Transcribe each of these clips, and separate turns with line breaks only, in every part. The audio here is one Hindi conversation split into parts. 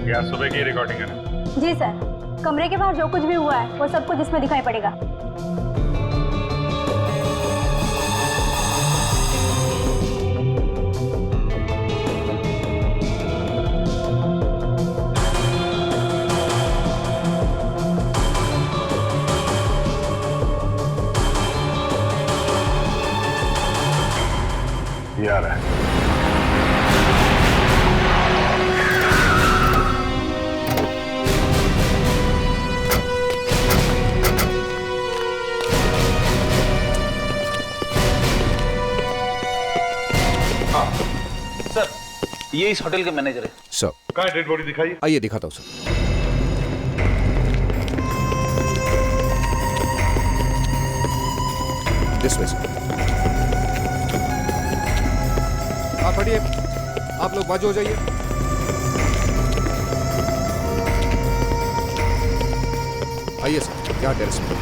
ये आज सुबह की रिकॉर्डिंग है ना?
जी सर, कमरे के बाहर जो कुछ भी हुआ है वो सब कुछ इसमें दिखाई पड़ेगा।
ये आ रहा है।
सर, ये इस होटल के मैनेजर है।
सर,
कहाँ है डेड बॉडी? दिखाइए।
आइए दिखाता हूँ सर। This way sir. आप हटिए, आप लोग बाजू हो जाइए। आइए सर, यहाँ टेरेस पे।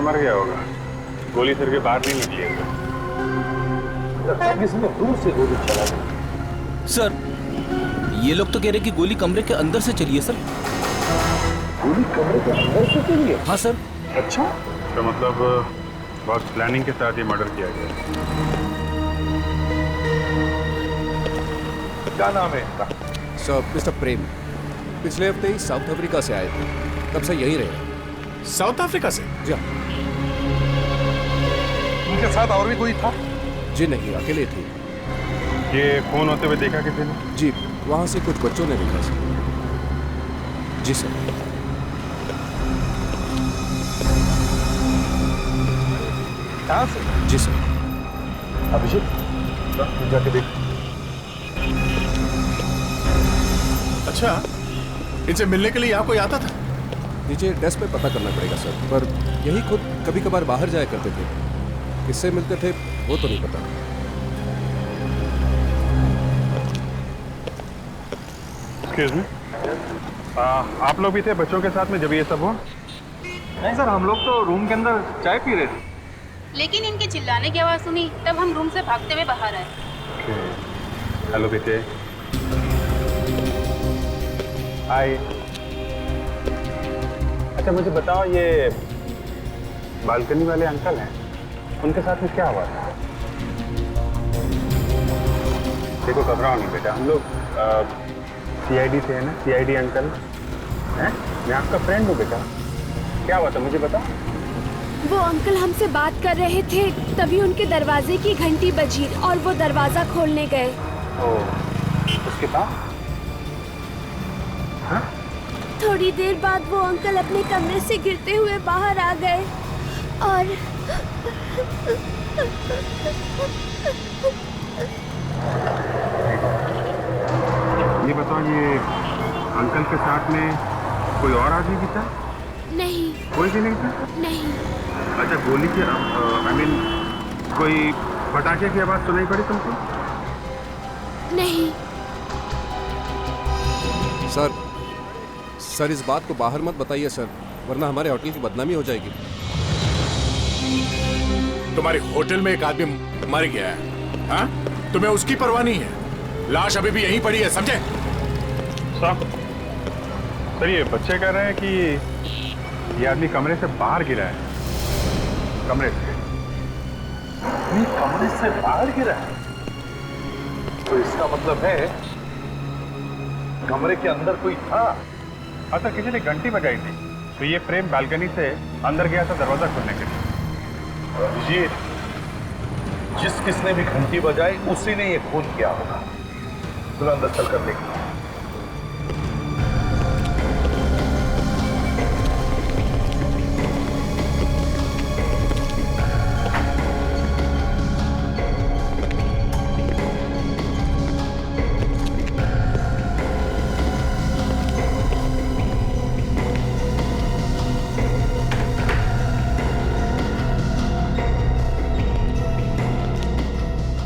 मर गया होगा, गोली सिर के बाहर नहीं निकली होगा।
किसी ने दूर से गोली चला दी।
सर, ये लोग तो कह रहे कि गोली कमरे के अंदर से चली है सर।
गोली कमरे के अंदर से चली है?
हाँ सर।
अच्छा,
तो मतलब बहुत प्लानिंग के साथ ये मर्डर किया गया।
क्या नाम है इनका?
सर, मिस्टर प्रेम पिछले हफ्ते ही साउथ अफ्रीका से आए थे, तब से यहीं रहे।
साउथ अफ्रीका से?
जी हाँ।
उनके साथ और भी कोई था?
जी नहीं, अकेले थे।
ये खून होते हुए देखा किसी ने?
जी, वहाँ से कुछ बच्चों ने देखा सर। जी सर।
कहाँ से?
जी सर।
अभिषेक, जाके देख।
अच्छा, इनसे मिलने के लिए यहाँ कोई आता था?
नीचे डेस्क पे पता करना पड़ेगा सर, पर यही खुद कभी कभार बाहर जाया करते थे। किससे मिलते थे वो तो नहीं पता।
एक्सक्यूज मी, आप लोग भी थे बच्चों के साथ में जब ये सब हुआ?
नहीं सर, हम लोग तो रूम के अंदर चाय पी रहे थे।
लेकिन इनके चिल्लाने की आवाज़ सुनी तब हम रूम से भागते हुए बाहर आए।
हेलो बेटे। हाय। अच्छा मुझे बताओ, ये बालकनी वाले अंकल हैं, उनके साथ में क्या हुआ था? देखो घबराओ नहीं बेटा, हम लोग सीआईडी से है ना, सीआईडी अंकल हैं, मैं आपका फ्रेंड हूँ बेटा। क्या हुआ था मुझे बताओ।
वो अंकल हमसे बात कर रहे थे, तभी उनके दरवाजे की घंटी बजी और वो दरवाजा खोलने गए।
उसके बाद? हाँ?
थोड़ी देर बाद वो अंकल अपने कमरे से गिरते हुए बाहर आ गए और
ये बताओ, ये अंकल के साथ में कोई और आदमी भी था?
नहीं।
कोई भी नहीं था?
नहीं।
अच्छा, गोली की आई मीन कोई पटाखे की आवाज सुनाई पड़ी तुमको?
नहीं।
सर इस बात को बाहर मत बताइए सर, वरना हमारे होटल की बदनामी हो जाएगी।
तुम्हारे होटल में एक आदमी मर गया है, हाँ? तुम्हें उसकी परवाह नहीं है? लाश अभी भी यहीं पड़ी है, समझे?
सर ये बच्चे कह रहे हैं कि ये आदमी कमरे से बाहर गिरा है। कमरे से?
ये कमरे से बाहर गिरा है? तो इसका मतलब है कमरे के अंदर कोई था।
अच्छा, किसी ने घंटी बजाई थी, तो ये प्रेम बालकनी से अंदर गया था दरवाजा खोलने के लिए।
ये जिस किसने भी घंटी बजाई उसी ने ये खून किया होगा। तुम अंदर चलकर देखो।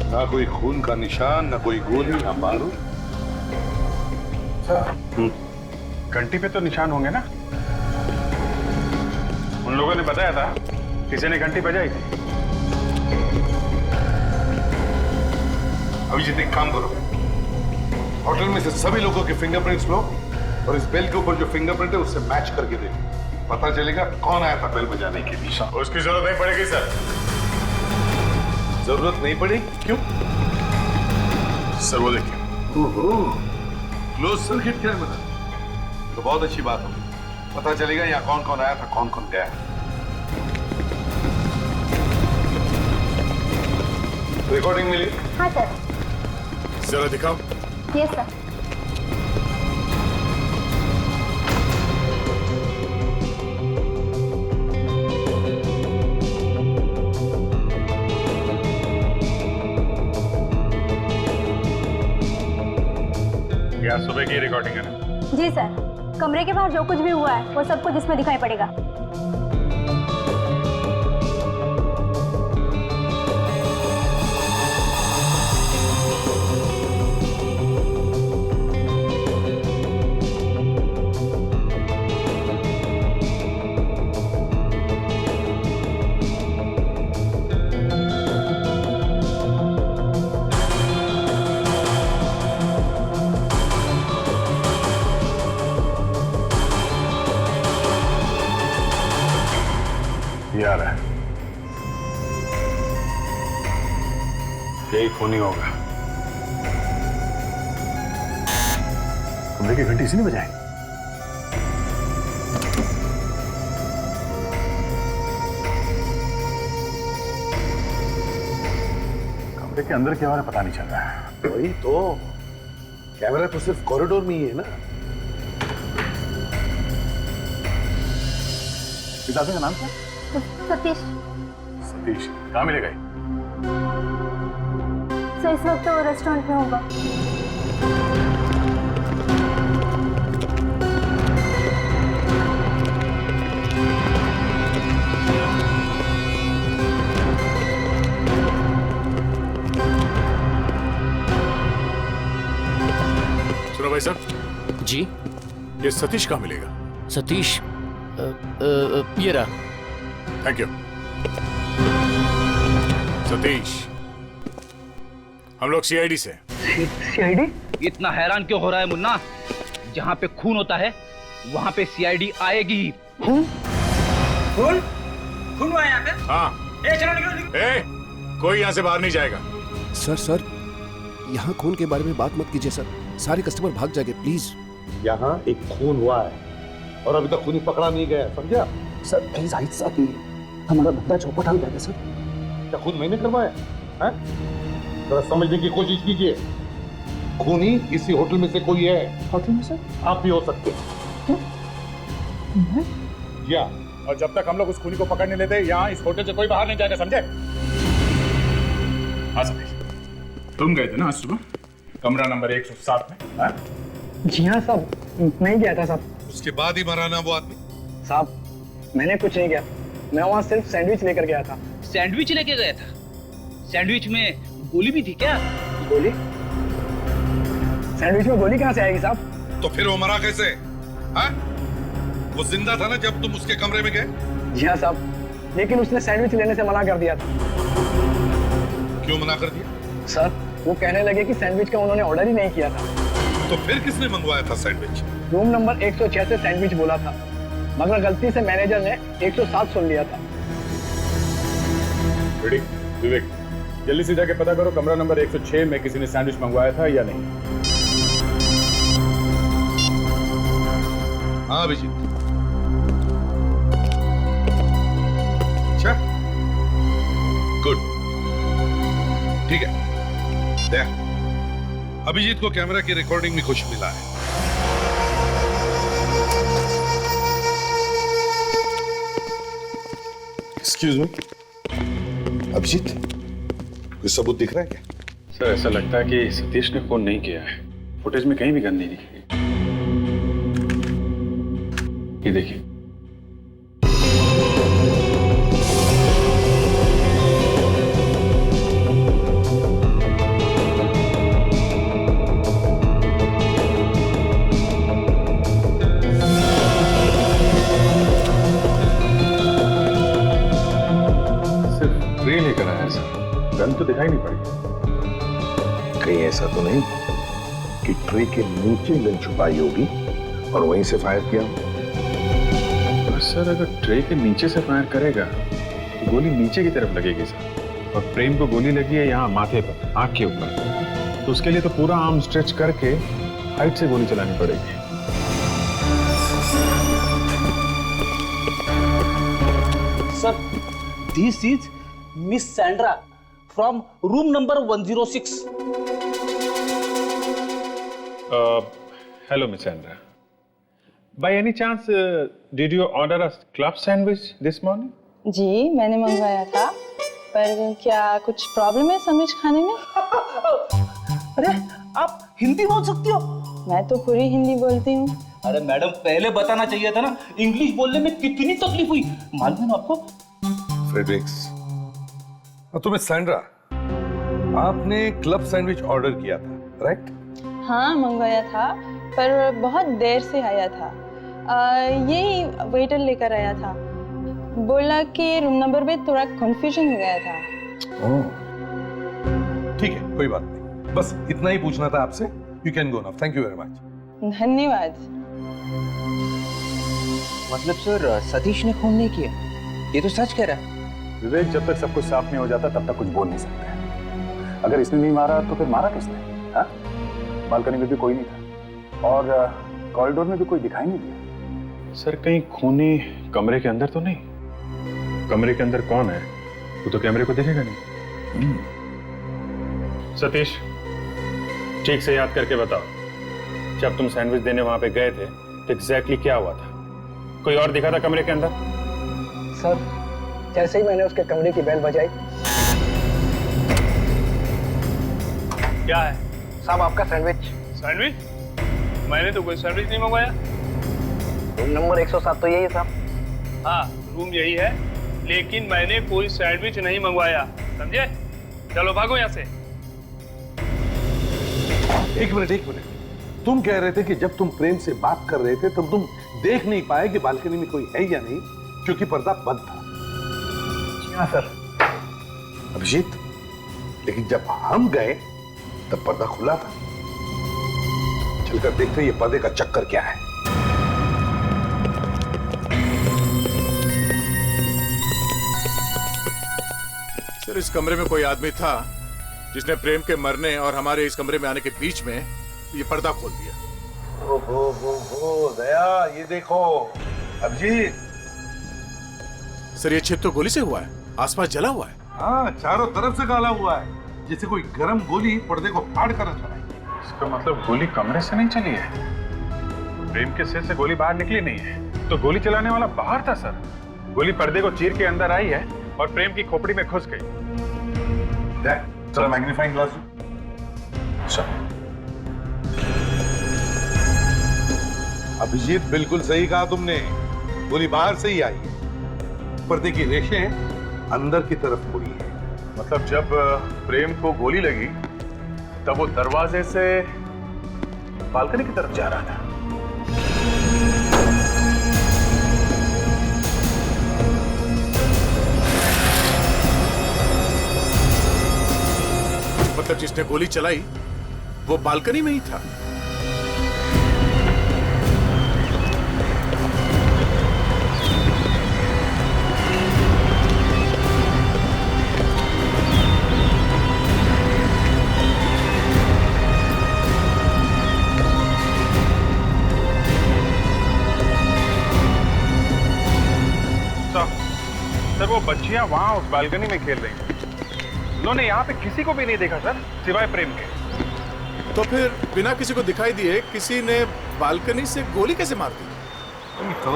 ना कोई खून का निशान, ना कोई गोली, ना बारूद।
घंटी पे तो निशान होंगे ना? उन लोगों ने बताया था किसी ने घंटी बजाई थी?
अभिजीत एक काम करो, होटल में से सभी लोगों के फिंगरप्रिंट्स लो और इस बेल के ऊपर जो फिंगरप्रिंट है उससे मैच करके देखो, पता चलेगा कौन आया था बेल बजाने के लिए।
उसकी जरूरत नहीं पड़ेगी सर।
जरूरत नहीं पड़ी? क्यों?
सर वो देखिए,
क्लोज सर्किट कैमरा, तो बहुत अच्छी बात हो, पता चलेगा यहाँ कौन कौन आया था, कौन कौन गया। रिकॉर्डिंग मिली?
हाँ सर।
जरा दिखाओ।
Yes sir.
ये आज सुबह की रिकॉर्डिंग है ना?
जी सर, कमरे के बाहर जो कुछ भी हुआ है वो सब कुछ इसमें दिखाई पड़ेगा।
यार है यही खूनी होगा। कमरे की घंटी इसी ने बजाई? कमरे के अंदर क्या हो रहा है पता नहीं चल रहा है।
वही तो, कैमरा तो सिर्फ कॉरिडोर में ही है ना।
इस आदमी का नाम क्या?
सतीश।
सतीश कहाँ मिलेगा?
सर इस वक्त तो रेस्टोरेंट में होगा।
सुनो भाई साहब
जी।
ये सतीश कहाँ मिलेगा?
सतीश ये रहा।
थैंक यू सतीश, हम लोग सीआईडी से।
सीआईडी? इतना हैरान क्यों हो रहा है मुन्ना? जहाँ पे खून होता है वहाँ पे सीआईडी आएगी। खून? खून? खून हुआ है यहाँ पे?
हाँ।
चलो निकलो।
कोई यहाँ से बाहर नहीं जाएगा।
सर यहाँ खून के बारे में बात मत कीजिए सर, सारे कस्टमर भाग जाएंगे प्लीज।
यहाँ एक खून हुआ है और अभी तक खूनी पकड़ा नहीं गया, समझा?
सर प्लीज ऐसा कीजिए, हमारा बंदा चौपट हो जाएगा सर।
क्या खून मैंने करवाया है? जरा समझने की कोशिश कीजिए, खूनी इसी होटल में से कोई है।
होटल में सर?
आप भी हो सकते हैं। या
और जब तक हम लोग उस खूनी को पकड़ नहीं लेते यहाँ इस होटल से कोई बाहर नहीं जाएगा, समझे? हाँ सतीश, तुम गए थे ना आज सुबह कमरा नंबर 107 में? हाँ?
जी हाँ साहब, मैं गया था साहब।
उसके बाद ही मरा ना वो आदमी?
साहब मैंने कुछ नहीं किया, मैं वहाँ सिर्फ सैंडविच लेकर गया था।
सैंडविच लेके गया था? सैंडविच में गोली भी थी क्या?
गोली? सैंडविच में गोली कहाँ से आएगी साहब?
तो फिर वो मरा कैसे? हाँ? वो जिंदा था ना जब तुम उसके कमरे में गए?
जी हाँ साहब, लेकिन उसने सैंडविच लेने से मना कर दिया था।
क्यों मना कर दिया?
सर वो कहने लगे कि सैंडविच का उन्होंने ऑर्डर ही नहीं किया था।
तो फिर किसने मंगवाया था सैंडविच?
रूम नंबर 106 से सैंडविच बोला था, मगर गलती से मैनेजर ने 107 सुन लिया था।
विवेक, जल्दी से जाके पता करो कमरा नंबर 106 में किसी ने सैंडविच मंगवाया था या नहीं।
हाँ अभिजीत। अच्छा गुड, ठीक है। देख, अभिजीत को कैमरा की रिकॉर्डिंग में कुछ मिला है। एक्सक्यूज मी, अभिजीत कोई सबूत दिख रहा है क्या?
सर ऐसा लगता है कि सतीश ने फोन नहीं किया है, फुटेज में कहीं भी गंदी नहीं दिखी। ये देखिए, ट्रे लेकर आया सर, गन तो दिखाई नहीं पड़ी।
कहीं ऐसा तो नहीं कि ट्रे के नीचे गन छुपाई होगी और वहीं से फायर किया?
पर सर अगर ट्रे के नीचे से फायर करेगा तो गोली नीचे की तरफ लगेगी सर, और प्रेम को गोली लगी है यहाँ माथे पर, आंख के ऊपर, तो उसके लिए तो पूरा आर्म स्ट्रेच करके हाइट से गोली चलानी पड़ेगी।
Sir, this is Miss Sandra from room number 106.
Hello, Miss Sandra. By any chance, did you order a club sandwich this morning?
जी मैंने मंगवाया था, पर क्या कुछ प्रॉब्लम है सैंडविच खाने में?
अरे आप हिंदी बोल सकती हो?
मैं तो पूरी हिंदी बोलती हूँ।
अरे मैडम पहले बताना चाहिए था ना, इंग्लिश बोलने में कितनी तकलीफ हुई मालूम है ना आपको?
फ्रेडरिक्स, और तुम्हें सैंड्रा, आपने क्लब सैंडविच ऑर्डर किया था, राइट?
हाँ मंगवाया था, पर बहुत देर से आया था। यही वेटर लेकर आया था, बोला कि रूम नंबर में थोड़ा कंफ्यूजन हो गया था।
ठीक है, कोई बात नहीं, बस इतना ही पूछना था आपसे। You can go now, thank you very much.
धन्यवाद।
मतलब सर सतीश ने खून नहीं किया, ये तो सच कह रहा है।
विवेक, जब तक सब कुछ साफ नहीं हो जाता तब तक कुछ बोल नहीं सकते। अगर इसने नहीं मारा तो फिर मारा किसने? हाँ? बालकनी में भी कोई नहीं था और कॉरिडोर में भी कोई दिखाई नहीं दिया। सर कहीं खूनी कमरे के अंदर तो नहीं? कमरे के अंदर कौन है वो तो कैमरे को दिखेगा नहीं। सतीश, ठीक से याद करके बताओ, जब तुम सैंडविच देने वहां पे गए थे तो एग्जैक्टली क्या हुआ था? कोई और दिखा था कमरे के अंदर?
सर जैसे ही मैंने उसके कमरे की बेल बजाई।
क्या है
साहब आपका सैंडविच?
सैंडविच? मैंने तो कोई सैंडविच नहीं मंगवाया।
रूम नंबर 107 तो यही है साहब।
हाँ रूम यही है, लेकिन मैंने कोई सैंडविच नहीं मंगवाया, समझे? चलो भागो यहाँ से।
एक मिनट, तुम कह रहे थे कि जब तुम प्रेम से बात कर रहे थे तब तुम देख नहीं पाए कि बालकनी में कोई है या नहीं, क्योंकि पर्दा बंद था।
हाँ सर।
अभिजीत, लेकिन जब हम गए तब पर्दा खुला था। चलकर देखते हैं ये पर्दे का चक्कर क्या है।
सर इस कमरे में कोई आदमी था जिसने प्रेम के मरने और हमारे इस कमरे में आने के बीच में ये पर्दा खोल दिया।
ओहो दया, ये देखो अभिजीत।
सर ये छेद तो गोली से हुआ है, आसपास जला हुआ है।
हाँ, चारों तरफ से काला हुआ है, जैसे कोई गर्म गोली पर्दे को फाड़ कर चलाई।
इसका मतलब गोली कमरे से नहीं चली है, प्रेम के सिर से गोली बाहर निकली नहीं है, तो गोली चलाने वाला बाहर था सर। गोली पर्दे को चीर के अंदर आई है और प्रेम की खोपड़ी में घुस गई।
चलो मैग्नीफाइंग ग्लास। अभिजीत बिल्कुल सही कहा तुमने, गोली बाहर से ही आई है, पर्दे की रेशें अंदर की तरफ मुड़ी है।
मतलब जब प्रेम को गोली लगी तब वो दरवाजे से बालकनी की तरफ जा रहा था।
मतलब जिसने गोली चलाई वो बालकनी में ही था।
सर वो बच्चियां वहां उस बालकनी में खेल रही हैं, उन्होंने यहाँ पे किसी को भी नहीं देखा सर सिवाय प्रेम के।
तो फिर बिना किसी को दिखाई दिए किसी ने बालकनी से गोली कैसे मार दी?
तो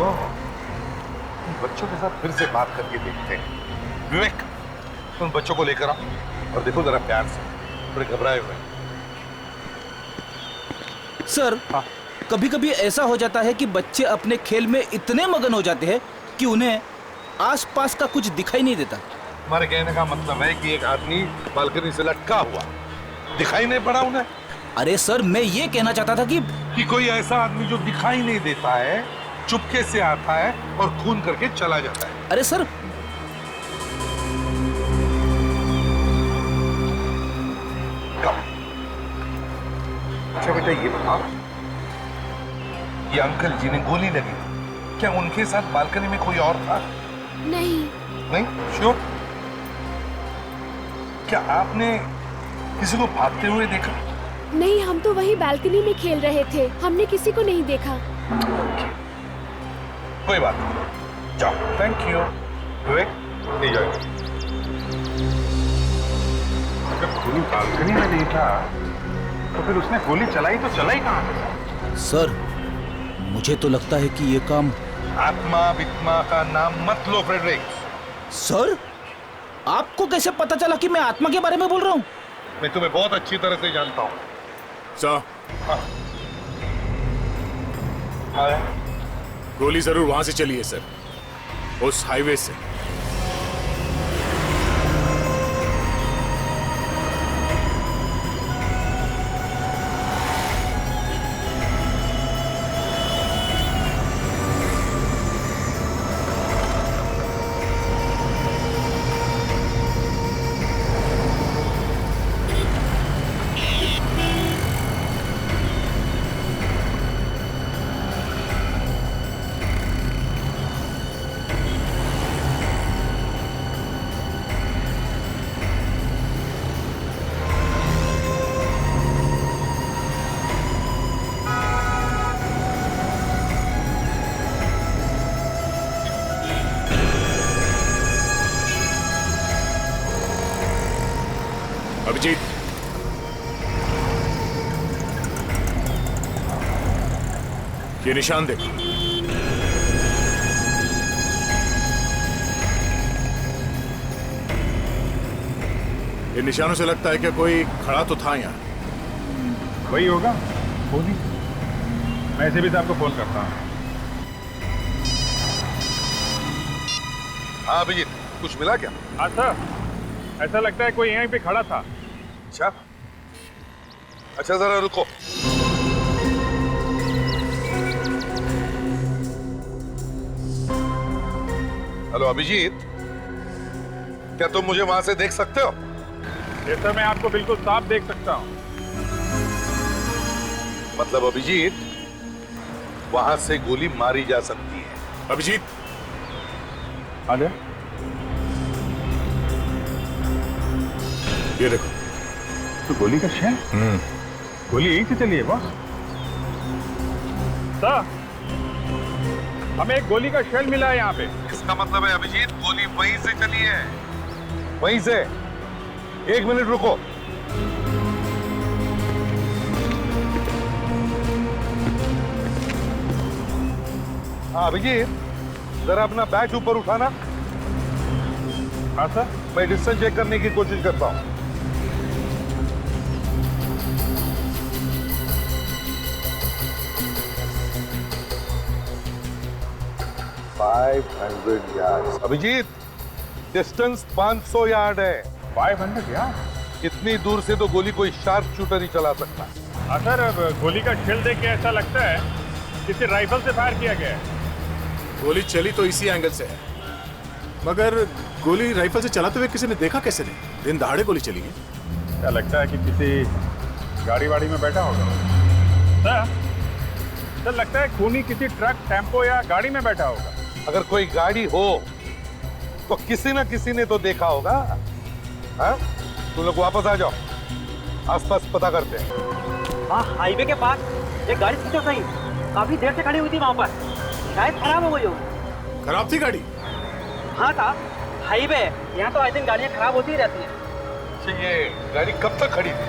बच्चों के साथ फिर से बात करके देखते हैं। विवेक, तुम बच्चों को लेकर आओ और देखो जरा प्यार से, थोड़े घबराए हुए।
सर कभी कभी ऐसा हो जाता है कि बच्चे अपने खेल में इतने मगन हो जाते हैं कि उन्हें आसपास का कुछ दिखाई नहीं देता।
हमारे कहने का मतलब है कि एक आदमी बालकनी से लटका हुआ, दिखाई नहीं पड़ा उन्हें?
अरे सर मैं ये कहना चाहता था कि
कोई ऐसा आदमी जो दिखाई नहीं देता है, चुपके से आता है और खून करके चला जाता है।
अरे सर
बेटा ये बताओ, ये अंकल जिन्हें गोली लगी, क्या उनके साथ बालकनी में कोई और था?
नहीं।
नहीं? श्योर? क्या आपने किसी को भागते हुए देखा?
नहीं, हम तो वही बालकनी में खेल रहे थे, हमने किसी को नहीं देखा।
कोई बात नहीं, जाओ। Thank you. विवेक, ले जाओ।
अगर गोली बालकनी में नहीं था तो फिर उसने गोली चलाई तो चलाई कहां से?
सर, मुझे तो लगता है कि ये काम
आत्मा वित्मा का नाम मत लो फ्रेडरिक।
सर, आपको कैसे पता चला कि मैं आत्मा के बारे में बोल रहा हूँ?
मैं तुम्हें बहुत अच्छी तरह से जानता हूँ।
सर,
हाँ।
गोली जरूर वहां से चली है सर, उस हाईवे से। अभिजीत, ये निशान देखो। इन निशानों से लगता है कि कोई खड़ा तो था यहाँ।
वही होगा, गोली। मैं ऐसे भी तो आपको फोन करता हूँ।
हाँ अभिजीत, कुछ मिला क्या?
हाँ सर, ऐसा लगता है कोई यहीं पे खड़ा था।
अच्छा, अच्छा जरा रुको। हेलो अभिजीत, क्या तुम मुझे वहां से देख सकते हो?
ये सर, मैं आपको बिल्कुल साफ देख सकता हूँ।
मतलब अभिजीत, वहां से गोली मारी जा सकती है।
अभिजीत,
आ जाए।
ये देखो।
तो गोली का शेल? गोली यहीं से चली है बॉस। सर, हमें एक गोली का शेल मिला है यहाँ पे।
इसका मतलब है अभिजीत, गोली वहीं से चली है। वहीं से। एक मिनट रुको। हाँ अभिजीत, जरा अपना बैच ऊपर उठाना।
हाँ सर।
मैं डिस्टेंस चेक करने की कोशिश करता हूँ। अभिजीत, डिस्टेंस 500 यार्ड है।
500 यार्ड?
इतनी दूर से तो गोली कोई शार्प शूटर ही चला सकता है।
हाँ सर, अब गोली का शेल देख के ऐसा लगता है किसी राइफल से फायर किया गया है।
गोली चली तो इसी एंगल से है, मगर गोली राइफल से चलाते हुए किसी ने देखा कैसे नहीं? दिन दहाड़े गोली चली है।
क्या लगता है कि किसी गाड़ी वाड़ी में बैठा होगा? सर, लगता है खूनी किसी ट्रक, टेम्पो या गाड़ी में बैठा होगा।
अगर कोई गाड़ी हो तो किसी ना किसी ने तो देखा होगा। हाँ? तुम लोग वापस आ जाओ, आसपास पता करते हैं।
हाँ, हाईवे के पास एक गाड़ी पूछो सही, काफी देर से खड़ी हुई थी वहाँ पर, शायद खराब हो गई हो।
खराब थी गाड़ी?
हाँ साहब, हाईवे यहाँ तो आई दिन गाड़ियाँ खराब होती ही रहती हैं।
अच्छा, ये गाड़ी कब तक खड़ी थी?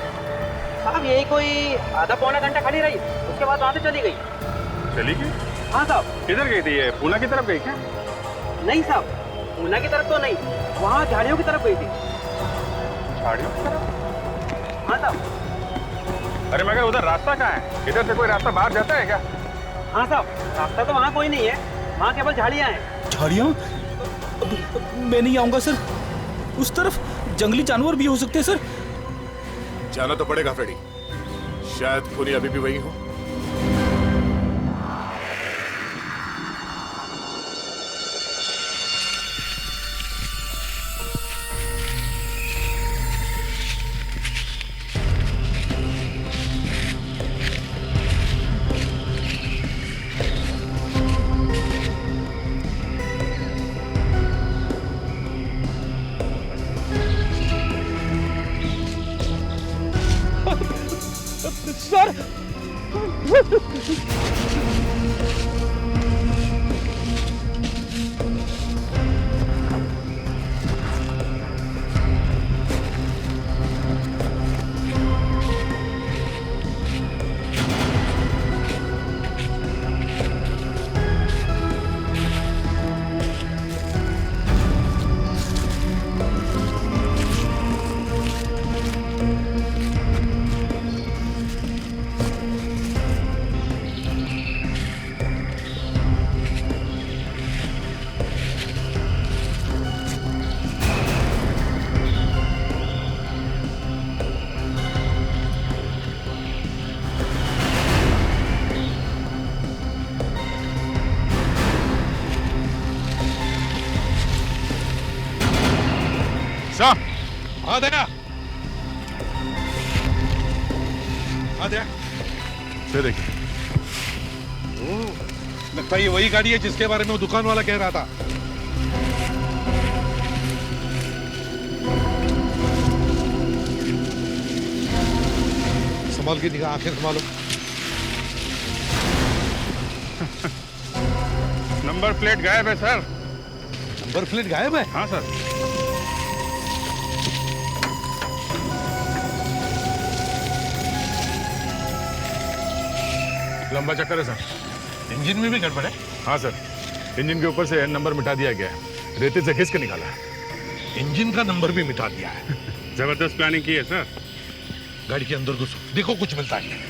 साहब यही कोई आधा पौना घंटा खड़ी रही, उसके बाद वहाँ से चली गई।
चली गई?
हाँ साहब।
किधर गई थी ये? पूना की तरफ गई क्या?
नहीं साहब, पूना की तरफ तो नहीं, वहाँ झाड़ियों की तरफ गई थी।
झाड़ियों की तरफ?
हाँ साहब।
अरे मगर उधर रास्ता कहाँ है? इधर से कोई रास्ता बाहर जाता है क्या?
हाँ साहब, रास्ता तो वहाँ कोई नहीं है, वहाँ केवल झाड़ियाँ हैं।
झाड़ियाँ? मैं नहीं आऊंगा सर, उस तरफ जंगली जानवर भी हो सकते हैं सर।
जाना तो पड़ेगा फ्रेडी, शायद खूनी अभी भी वही हो।
आ दया, आ दया, ये देखिए, लगता है ये वही गाड़ी है जिसके बारे में वो दुकान वाला कह रहा था। संभाल के दिखा, आंखें संभालो।
नंबर प्लेट गायब है सर।
नंबर प्लेट गायब है?
हाँ सर। लंबा चक्कर है सर।
इंजन में भी गड़बड़ है?
हाँ सर, इंजन के ऊपर से नंबर मिटा दिया गया है, रेते से खींच के निकाला है।
इंजन का नंबर भी मिटा दिया है।
जबरदस्त प्लानिंग की है सर।
गाड़ी के अंदर घुसो, देखो कुछ मिलता है।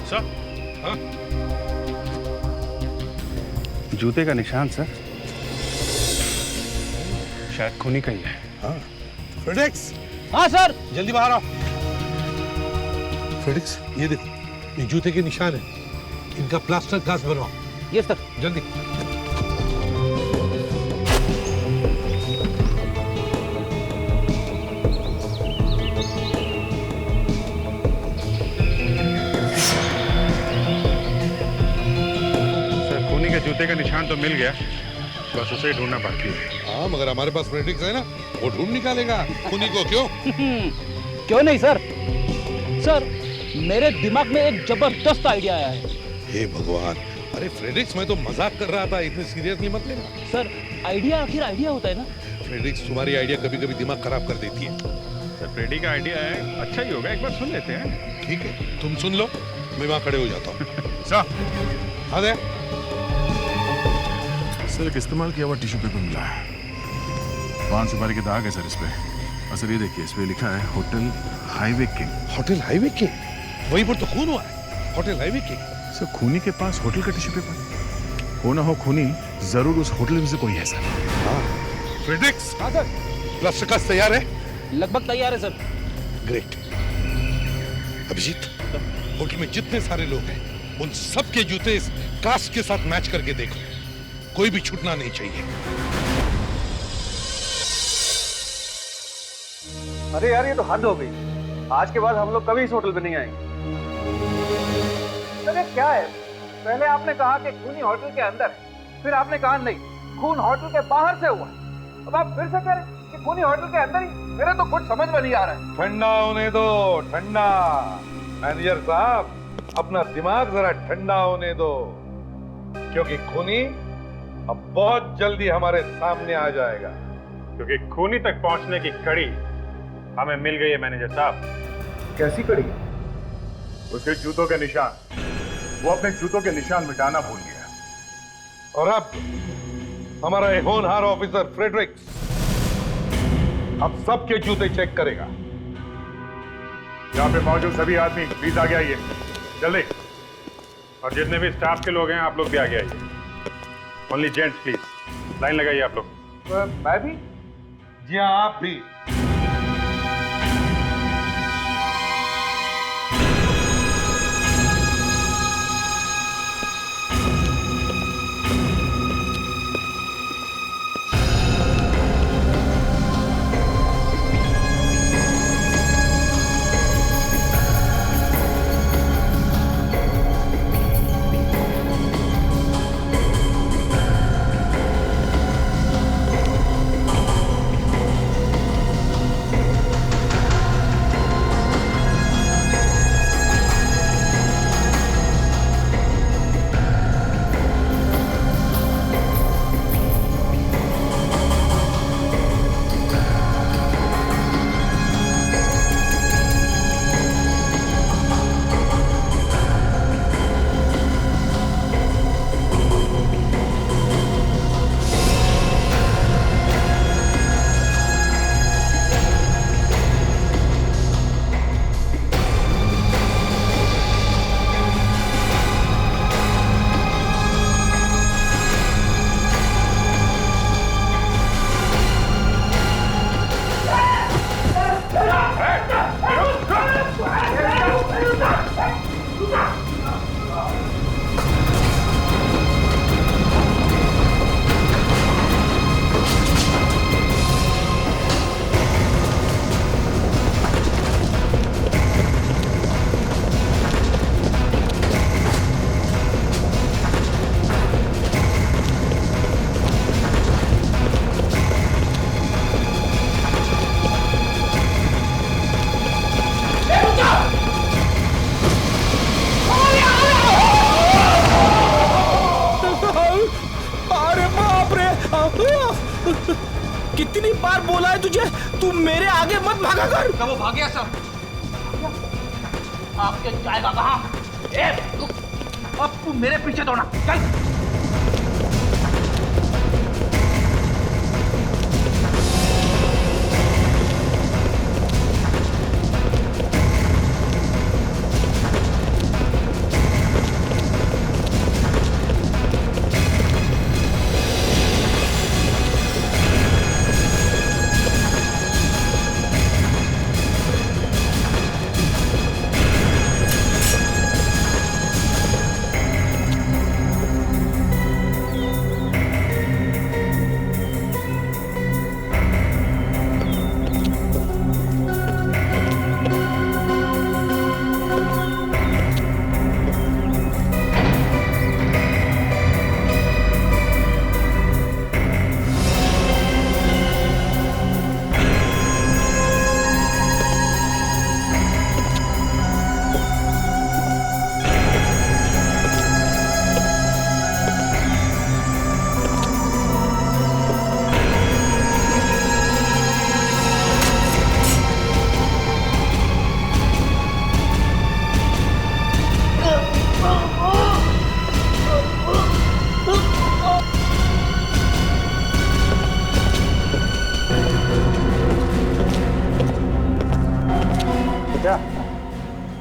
सर,
हाँ?
जूते का निशान सर, शायद खूनी का ही है।
हाँ। फ्रेडेक्स,
हाँ सर।
जल्दी बाहर आओ। फ्रेडेक्स, ये देखो, ये जूते के निशान है। इनका प्लास्टर कास्ट बनवाओ।
Yes sir.
जल्दी।
सर खूनी के जूते का निशान तो मिल गया, बस उसे ही ढूंढना बाकी है।
हाँ, मगर हमारे पास फ्रेडेक्स है ना, वो ढूंढ निकालेगा खूनी को। क्यों?
क्यों नहीं सर। सर, मेरे दिमाग में एक जबरदस्त आइडिया आया है।
हे भगवान, अरे फ्रेडेक्स, मैं तो मजाक कर रहा था, इतने सीरियसली मत लेना।
सर, आइडिया आखिर आइडिया होता है ना।
फ्रेडेक्स, तुम्हारी आइडिया कभी कभी दिमाग खराब कर देती है।
सर फ्रेडी का आइडिया है, अच्छा ही होगा, एक बार सुन लेते हैं।
ठीक है, तुम सुन लो, मैं वहां खड़े हो जाता हूँ।
सर,
हाँ दे।
सर एक इस्तेमाल किया हुआ टिश्यू पेपर मिला है, पान सुपारी के दाग है सर इस पे। और सर ये देखिए, इस पे लिखा है hotel highway king.
Hotel highway king? वहीं पर तो खून हुआ है, होटल हाईवे किंग।
सर खूनी के पास होटल का टिश्यू पेपर हो ना हो, खूनी जरूर उस होटल में से कोई है सर।
हाँ। फ्रेडेक्स।
हाँ सर।
प्लास्टर कास्ट तैयार है?
लगभग तैयार है सर।
ग्रेट। अभिजीत, होटल में जितने सारे लोग हैं, उन सबके जूते इस कास्ट के साथ मैच करके देखो, कोई भी छूटना नहीं चाहिए।
अरे यार, ये तो हद हो गई। आज के बाद हम लोग कभी इस होटल पे नहीं आएंगे। अरे क्या है, पहले आपने कहा कि खूनी होटल के अंदर है, फिर आपने कहा नहीं, खून होटल के बाहर से हुआ है। अब आप फिर से कह रहे हैं कि खूनी होटल के अंदर ही। मेरे तो कुछ समझ में नहीं आ रहा है।
ठंडा होने दो, ठंडा। मैनेजर साहब, अपना दिमाग जरा ठंडा होने दो, क्योंकि खूनी अब बहुत जल्दी हमारे सामने आ जाएगा।
क्योंकि खूनी तक पहुंचने की कड़ी हमें मिल गई है मैनेजर साहब।
कैसी कड़ी?
उसके जूतों के निशान, वो अपने जूतों के निशान मिटाना भूल गया।
और अब हमारा एक होनहार ऑफिसर फ्रेडरिक्स अब सबके जूते चेक करेगा।
यहाँ पे मौजूद सभी आदमी प्लीज आगे आइए, जल्दी। और जितने भी स्टाफ के लोग हैं, आप लोग भी आगे आइए। ओनली जेंट्स प्लीज, लाइन लगाइए आप लोग।
मैं भी?
जी हाँ, आप भी।
बार बोला है तुझे, तू मेरे आगे मत भागा कर।
तो वो भाग गया सर। आपके जाएगा कहाँ? अब तू मेरे पीछे दौड़ा, चल।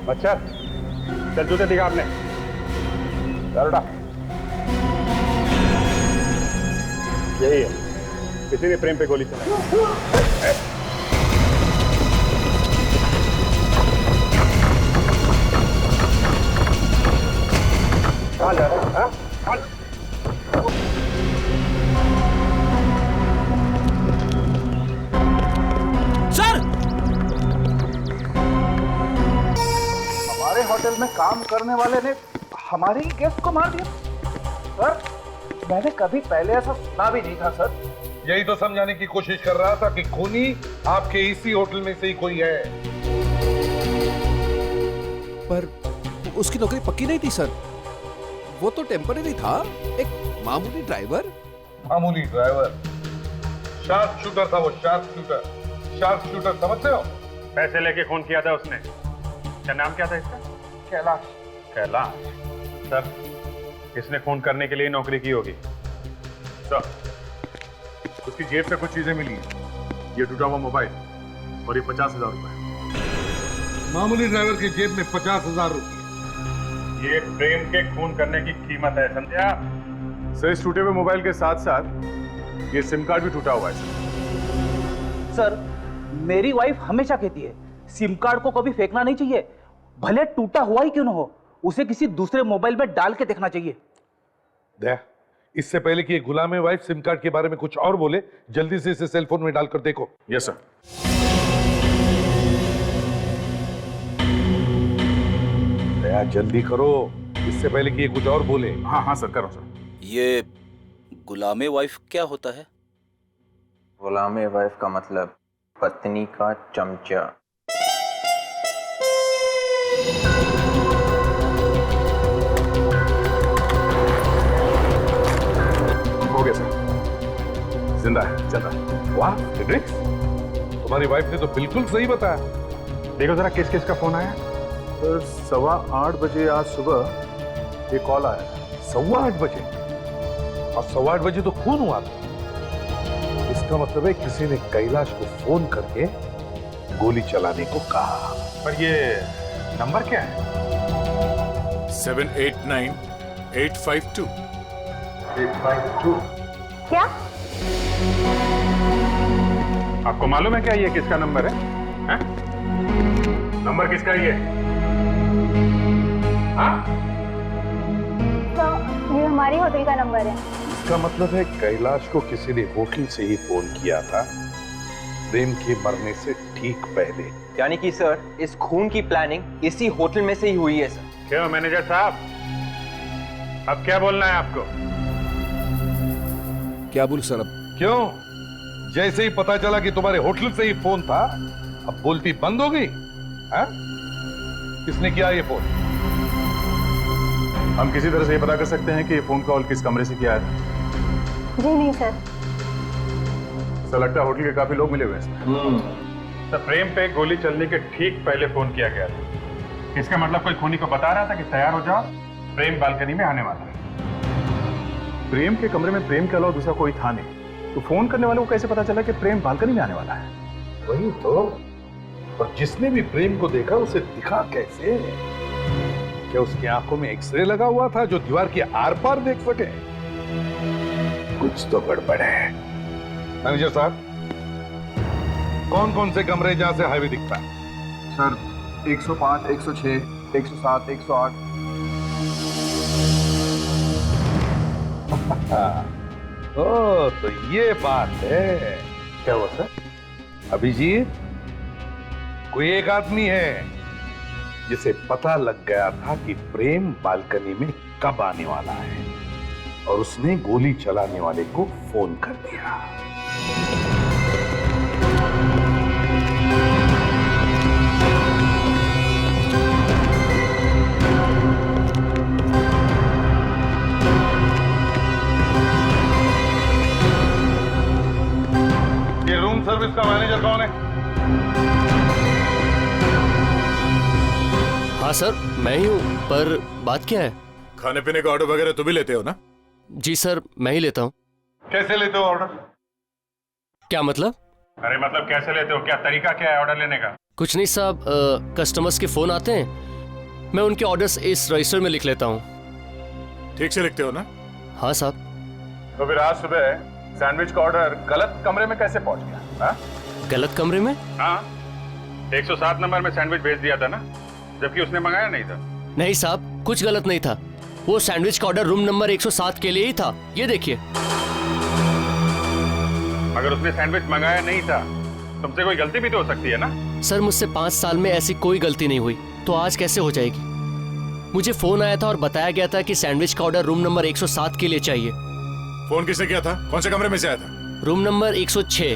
बच्चा, चल जूते दिखा आपने। उठा। यही है, किसी ने प्रेम पे गोली चलाई। कहाँ जा रहा है? हाँ?
होटल में काम करने वाले ने हमारे ही गेस्ट को मार दिया। सर, मैंने कभी पहले ऐसा सुना भी नहीं था सर।
यही तो समझाने की कोशिश कर रहा था कि खूनी आपके इसी होटल में से ही कोई है।
पर उसकी नौकरी पक्की नहीं थी सर, वो तो टेम्पररी था, एक मामूली ड्राइवर।
मामूली ड्राइवर? शार्प शूटर था वो, शार्प शूटर। शार्प शूटर समझते हो?
पैसे लेके खून किया था उसने। क्या नाम क्या था इसका?
कैलाश।
कैलाश? सर, इसने खून करने के लिए नौकरी की होगी। सर, उसकी जेब से कुछ चीजें मिली हैं। ये टूटा हुआ मोबाइल और ये 50,000 रुपए।
मामूली ड्राइवर की जेब में 50,000 रुपए।
ये प्रेम के खून करने की कीमत है, समझा? सर, इस टूटे हुए मोबाइल के साथ साथ ये सिम कार्ड भी टूटा हुआ है सर।
सर, मेरी वाइफ हमेशा कहती है सिम कार्ड को कभी फेंकना नहीं चाहिए, भले टूटा हुआ ही क्यों ना हो, उसे किसी दूसरे मोबाइल में डाल के देखना चाहिए।
दे, इससे पहले कि ये गुलाम वाइफ सिम कार्ड के बारे में कुछ और बोले, जल्दी से इसे सेल फोन में डालकर देखो।
Yes sir.
दया, जल्दी करो, इससे पहले कि ये कुछ और बोले।
हाँ हाँ सर, करो सर।
ये गुलाम वाइफ क्या होता है?
गुलाम वाइफ का मतलब पत्नी का चमचा।
हो गया सर, जिंदा है, चल रहा है।
वाह फ्रेडरिक्स, तुम्हारी वाइफ ने तो बिल्कुल सही बताया।
देखो जरा किस किस का फोन आया।
सर, 8:15 बजे आज सुबह एक कॉल आया।
8:15 बजे? और 8:15 बजे तो खून हुआ था। इसका मतलब है किसी ने कैलाश को फोन करके गोली चलाने को कहा।
पर ये नंबर क्या है?
789-852।
852?
क्या?
आपको मालूम है क्या ये किसका नंबर है? हैं? नंबर किसका है ये? हाँ?
तो ये हमारी होटल का नंबर है।
इसका मतलब है कैलाश को किसी ने होटल से ही फोन किया था, प्रेम के मरने से ठीक पहले।
यानी कि सर, इस खून की प्लानिंग इसी होटल में से ही हुई है सर।
क्यों मैनेजर साहब, अब क्या बोलना है आपको?
क्या बोल सर अब?
क्यों? जैसे ही पता चला कि तुम्हारे होटल से ही फोन था, अब बोलती बंद हो गई? हाँ? किसने किया ये फोन?
हम किसी तरह से ये पता कर सकते हैं कि ये फोन कॉल किस कमरे से किया है?
जी नहीं सर।
ऐसा लगता है होटल के काफी लोग मिले हुए हैं।
सर, प्रेम पे गोली चलने के ठीक पहले फोन किया गया था। इसका मतलब कोई खूनी को बता रहा था कि तैयार हो जाओ, प्रेम बालकनी में आने वाला है।
प्रेम के कमरे में प्रेम के अलावा दूसरा कोई था नहीं, तो फोन करने वाले को कैसे पता चला कि प्रेम बालकनी में आने वाला है?
वही तो। और जिसने भी प्रेम को देखा उसे दिखा कैसे? क्या उसकी आंखों में एक्सरे लगा हुआ था जो दीवार के आर पार देख सके? कुछ तो गड़बड़ है। मैनेजर साहब, कौन कौन से कमरे जहां से हाईवे दिखता है?
सर 105, 106, 107, 108।
ओ, तो ये बात है।
क्या हुआ सर?
अभिजीत, कोई एक आदमी है जिसे पता लग गया था कि प्रेम बालकनी में कब आने वाला है, और उसने गोली चलाने वाले को फोन कर दिया। ये रूम सर्विस का मैनेजर कौन है?
हाँ सर, मैं ही हूँ, पर बात क्या है?
खाने पीने का ऑर्डर वगैरह तो भी लेते हो ना?
जी सर, मैं ही लेता हूँ।
कैसे लेते हो ऑर्डर?
क्या मतलब?
अरे मतलब कैसे लेते हो, क्या तरीका क्या है ऑर्डर लेने का?
कुछ नहीं साहब, कस्टमर्स के फोन आते हैं, मैं उनके ऑर्डर्स इस रजिस्टर में लिख लेता हूँ।
ठीक से लिखते हो ना?
हाँ साहब।
तो फिर आज सुबह सैंडविच का ऑर्डर गलत कमरे में कैसे पहुंच गया? हा?
गलत कमरे में?
हाँ, 107 नंबर में सैंडविच भेज दिया था ना, जबकि उसने मंगाया नहीं था।
नहीं साहब, कुछ गलत नहीं था। वो सैंडविच का ऑर्डर रूम नंबर 107 के लिए ही था, ये देखिए।
अगर उसने सैंडविच मंगाया नहीं था, तुमसे कोई गलती भी तो हो सकती है ना?
सर, मुझसे 5 साल में ऐसी कोई गलती नहीं हुई, तो आज कैसे हो जाएगी? मुझे फोन आया था और बताया गया था कि सैंडविच का ऑर्डर रूम नंबर 107 के लिए चाहिए।
फोन किसने किया था? कौन से कमरे में से आया था?
Room number 106।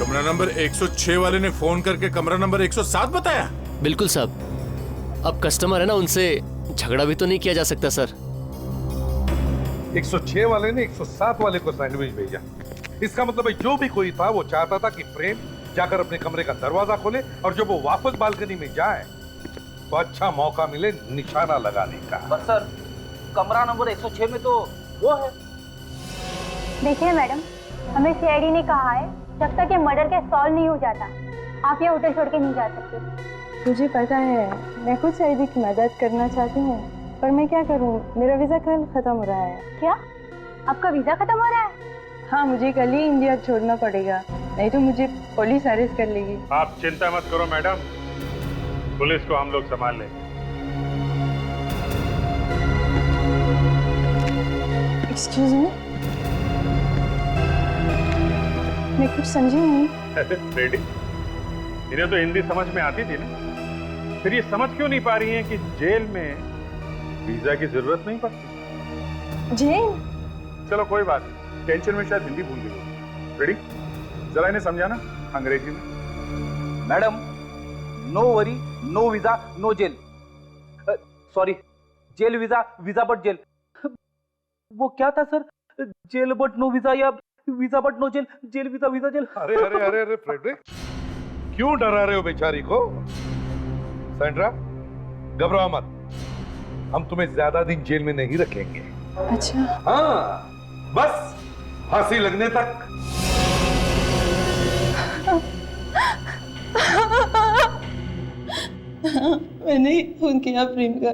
कमरा नंबर 106 वाले ने फोन करके कमरा नंबर 107 बताया?
बिल्कुल साहब। अब कस्टमर है ना, उनसे झगड़ा भी तो नहीं किया जा सकता सर।
106 वाले ने 107 वाले को सैंडविच भेजा। इसका मतलब है जो भी कोई था वो चाहता था कि प्रेम जाकर अपने कमरे का दरवाजा खोले, और जब वो वापस बालकनी में जाए तो अच्छा मौका मिले निशाना लगाने का।
पर सर, कमरा नंबर 106 में तो वो है।
देखिए मैडम, हमें सीआईडी ने कहा है जब तक ये मर्डर केस सॉल्व नहीं हो जाता आप ये होटल छोड़ के नहीं जा सकते।
मुझे पता है, मैं खुद सईदी की मदद करना चाहती हूँ, पर मैं क्या करूँ, मेरा वीज़ा कल ख़त्म हो रहा है।
क्या? आपका वीज़ा ख़त्म हो रहा है?
हाँ, मुझे कल ही इंडिया छोड़ना पड़ेगा, नहीं तो मुझे पुलिस अरेस्ट कर लेगी।
आप चिंता मत करो मैडम, पुलिस को हम लोग संभाल लेंगे।
एक्सक्यूज मी, मैं कुछ समझी नहीं।
रेडी? इन्हें तो हिंदी समझ में आती थी ना, फिर ये समझ क्यों नहीं पा रही हैं कि जेल में वीजा की जरूरत नहीं पड़ती?
जेल?
चलो कोई बात नहीं, टेंशन में शायद हिंदी भूल गई हो। रेडी? जरा इन्हें समझाना अंग्रेजी में।
Madam, no worry, no visa, no jail. Sorry, jail visa, visa but jail. वो क्या था sir? Jail but no visa या visa but no jail? Jail visa, visa jail.
अरे अरे अरे अरे फ्रेडरिक, क्यों डरा रहे हो बेचारी को? सैंड्रा, घबराओ मत, हम तुम्हें ज्यादा दिन जेल में नहीं रखेंगे।
अच्छा।
हाँ, बस फांसी लगने तक।
मैंने ही फोन किया प्रेम का।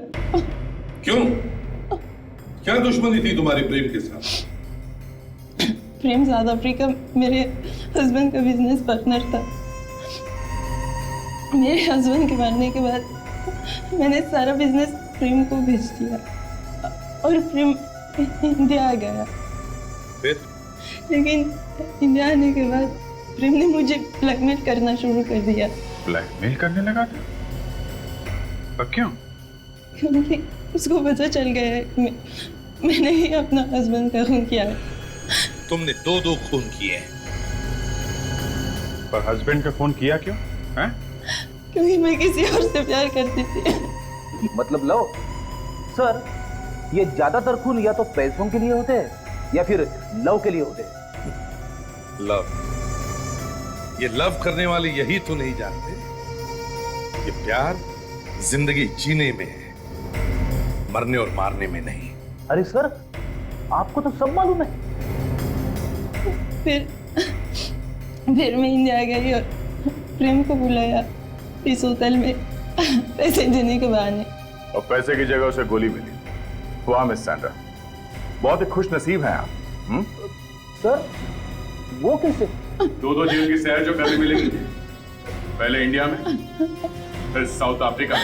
क्यों? क्या दुश्मनी थी तुम्हारे प्रेम के साथ?
प्रेम साउथ अफ्रीका मेरे हस्बैंड का बिजनेस पार्टनर था। मेरे हस्बैंड के मरने के बाद मैंने सारा बिजनेस प्रेम को भेज दिया और प्रेम इंडिया आ गया।
फिर? लेकिन
इंडिया आने के बाद प्रेम ने मुझे ब्लैकमेल करना शुरू कर दिया।
ब्लैकमेल करने लगा था? और क्यों?
क्योंकि उसको पता चल गया है मैंने ही अपना हस्बैंड का खून किया है।
तुमने दो खून किए हैं।
पर हस्बैंड का खून किया क्यों? हैं?
क्योंकि मैं किसी और से प्यार करती थी।
मतलब लव? सर, ये ज्यादातर खून या तो पैसों के लिए होते हैं या फिर लव के लिए होते हैं।
लव। ये लव करने वाले यही तो नहीं जानते कि प्यार जिंदगी जीने में है, मरने और मारने में नहीं।
अरे सर, आपको तो सब मालूम है।
फिर मैं इंडिया गई और प्रेम को बुलाया इस होटल में पैसे देने के बहाने।
और पैसे की जगह उसे गोली मिली। वाह मिस सैंड्रा, बहुत ही खुश नसीब हैं आप।
सर, वो कैसे?
दो जेल की सैर जो करने मिलेगी, पहले इंडिया में फिर साउथ अफ्रीका में।